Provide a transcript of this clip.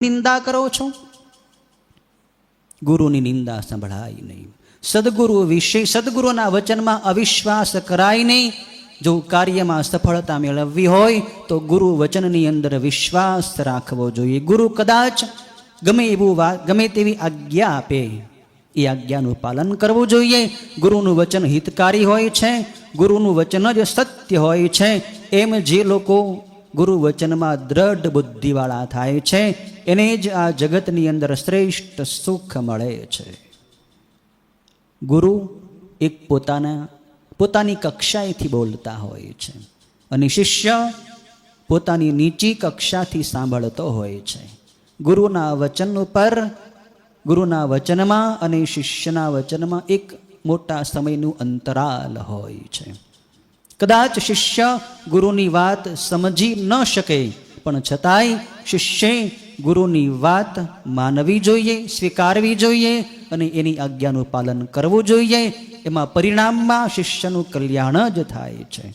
નિંદા કરો છો? ગુરુની નિંદા સંભળાય નહીં. સદગુરુ વિશે સદગુરુના વચનમાં અવિશ્વાસ કરાય નહીં. જો કાર્યમાં સફળતા મેળવવી હોય તો ગુરુ વચનની અંદર વિશ્વાસ રાખવો જોઈએ. ગુરુ કદાચ ગમે તેવી આજ્ઞા આપે, એ આજ્ઞાનું પાલન કરવું જોઈએ. ગુરુનું વચન હિતકારી હોય છે, ગુરુનું વચન જ સત્ય હોય છે. એમ જે લોકો ગુરુ વચનમાં દ્રઢ બુદ્ધિવાળા થાય છે એને જ આ જગતની અંદર શ્રેષ્ઠ સુખ મળે છે. ગુરુ એક પોતાની કક્ષાએથી બોલતા હોય છે અને શિષ્ય પોતાની નીચી કક્ષાથી સાંભળતો હોય છે. ગુરુના વચન ઉપર, ગુરુના વચનમાં અને શિષ્યના વચનમાં એક મોટા સમયનું અંતરાલ હોય છે. કદાચ શિષ્ય ગુરુની વાત સમજી ન શકે, પણ છતાંય શિષ્યે ગુરુની વાત માનવી જોઈએ, સ્વીકારવી જોઈએ અને એની આજ્ઞાનું પાલન કરવું જોઈએ. એમાં પરિણામમાં શિષ્યનું કલ્યાણ જ થાય છે.